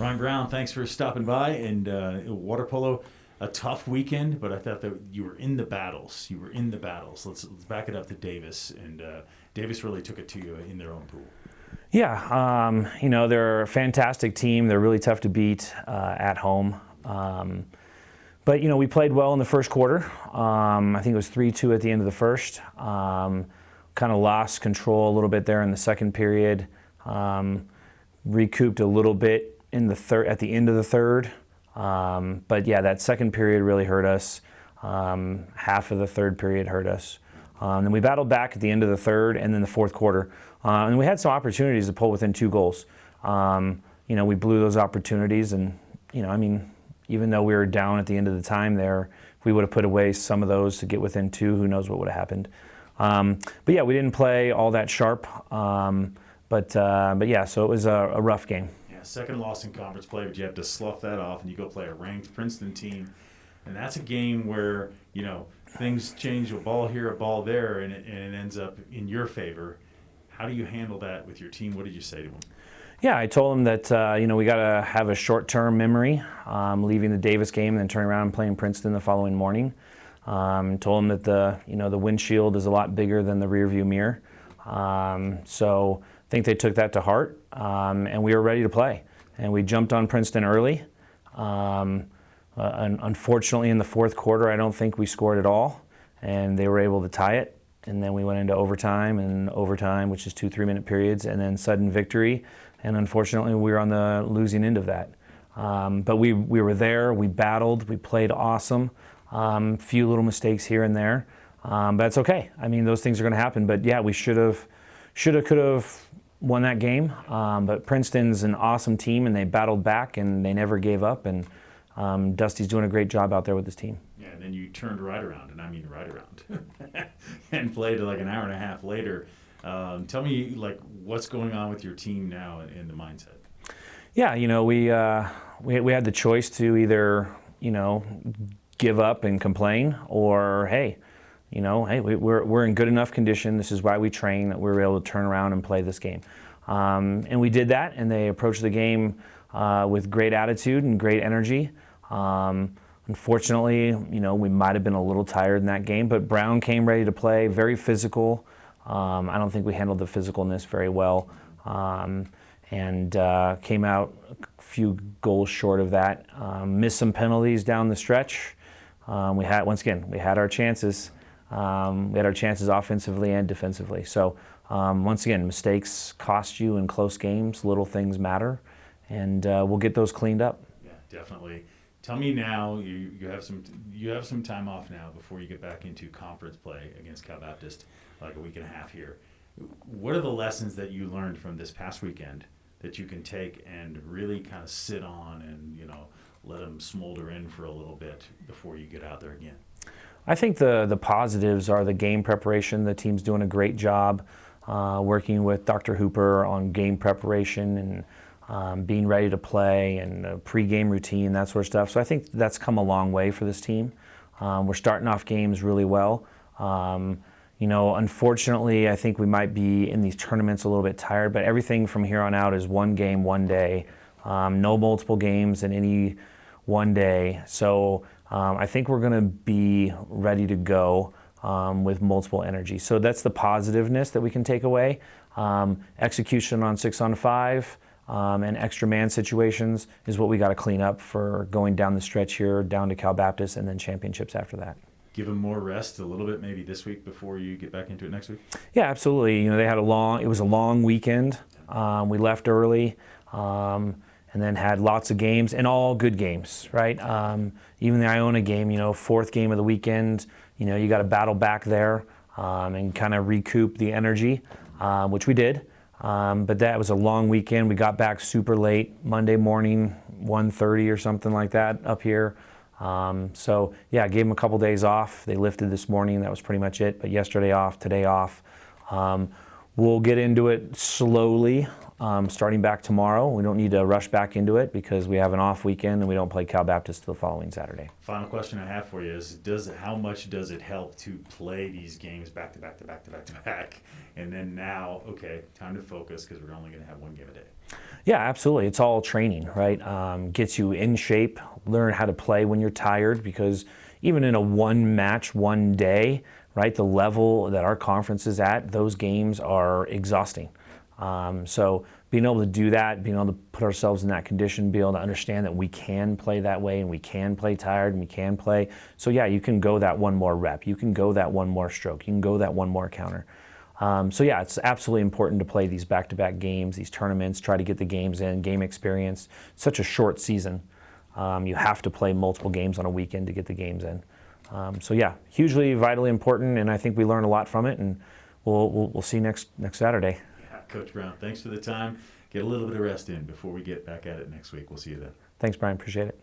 Ryan Brown, thanks for stopping by. And water polo, a tough weekend, but I thought that you were in the battles. You were in the battles. Let's back it up to Davis. And Davis really took it to you in their own pool. Yeah, they're a fantastic team. They're really tough to beat at home. But, we played well in the first quarter. I think it was 3-2 at the end of the first. Kind of lost control a little bit there in the second period. Recouped a little bit in the at the end of the third. But yeah, that second period really hurt us. Half of the third period hurt us. And we battled back at the end of the third and then the fourth quarter. And we had some opportunities to pull within 2 goals. We blew those opportunities, and even though we were down at the end of the time there, if we would have put away some of those to get within 2, who knows what would have happened. But yeah, we didn't play all that sharp. But yeah, so it was a rough game. Yeah, second loss in conference play, but you have to slough that off, and you go play a ranked Princeton team. And that's a game where, things change, a ball here, a ball there, and it ends up in your favor. How do you handle that with your team? What did you say to them? Yeah, I told them that, we got to have a short-term memory, leaving the Davis game and then turning around and playing Princeton the following morning. Told them that the windshield is a lot bigger than the rearview mirror. So I think they took that to heart, and we were ready to play. And we jumped on Princeton early. Unfortunately, in the fourth quarter, I don't think we scored at all, and they were able to tie it. And then we went into overtime, which is 2 3-minute periods, and then sudden victory. And unfortunately, we were on the losing end of that. But we were there, we battled, we played awesome. Few little mistakes here and there, but that's okay. Those things are going to happen. But yeah, we could have won that game. But Princeton's an awesome team, and they battled back, and they never gave up. And Dusty's doing a great job out there with his team. Yeah, and then you turned right around, and I mean right around, and played like an hour and a half later. Tell me, what's going on with your team now in the mindset? Yeah, we had the choice to either, give up and complain, or hey, we're in good enough condition. This is why we train, that we were able to turn around and play this game. And we did that, and they approached the game with great attitude and great energy. Unfortunately, we might have been a little tired in that game, but Brown came ready to play, very physical. I don't think we handled the physicalness very well, and came out a few goals short of that. Missed some penalties down the stretch. We had our chances. We had our chances offensively and defensively. So once again, mistakes cost you in close games. Little things matter, and we'll get those cleaned up. Yeah, definitely. Tell me now, you have some time off now before you get back into conference play against Cal Baptist, like a week and a half here. What are the lessons that you learned from this past weekend that you can take and really kind of sit on and let them smolder in for a little bit before you get out there again? I think the positives are the game preparation. The team's doing a great job working with Dr. Hooper on game preparation and being ready to play and a pre-game routine, that sort of stuff. So I think that's come a long way for this team. We're starting off games really well. Unfortunately, I think we might be in these tournaments a little bit tired, but everything from here on out is one game, one day. No multiple games in any one day. So I think we're going to be ready to go with multiple energy. So that's the positiveness that we can take away. Execution on 6-on-5 and extra man situations is what we got to clean up for going down the stretch here, down to Cal Baptist, and then championships after that. Give them more rest a little bit maybe this week before you get back into it next week? Yeah, absolutely. They had it was a long weekend. We left early and then had lots of games, and all good games, right? Even the Iona game, fourth game of the weekend, you got to battle back there and kind of recoup the energy, which we did. But that was a long weekend. We got back super late, Monday morning, 1:30 or something like that up here. So yeah, I gave them a couple days off. They lifted this morning. That was pretty much it. But yesterday off, today off. We'll get into it slowly, starting back tomorrow. We don't need to rush back into it because we have an off weekend and we don't play Cal Baptist the following Saturday. Final question I have for you is, how much does it help to play these games back to back to back to back to back, and then now, okay, time to focus because we're only going to have one game a day? Yeah, absolutely. It's all training, right? Gets you in shape, learn how to play when you're tired, because even in a one match, one day, right, the level that our conference is at, those games are exhausting. So being able to do that, being able to put ourselves in that condition, be able to understand that we can play that way and we can play tired and we can play. So yeah, you can go that one more rep, you can go that one more stroke, you can go that one more counter. So yeah, it's absolutely important to play these back-to-back games, these tournaments, try to get the games in, game experience. It's such a short season. You have to play multiple games on a weekend to get the games in. So yeah, hugely, vitally important, and I think we learn a lot from it, and we'll see you next Saturday. Yeah, Coach Brown, thanks for the time. Get a little bit of rest in before we get back at it next week. We'll see you then. Thanks, Brian. Appreciate it.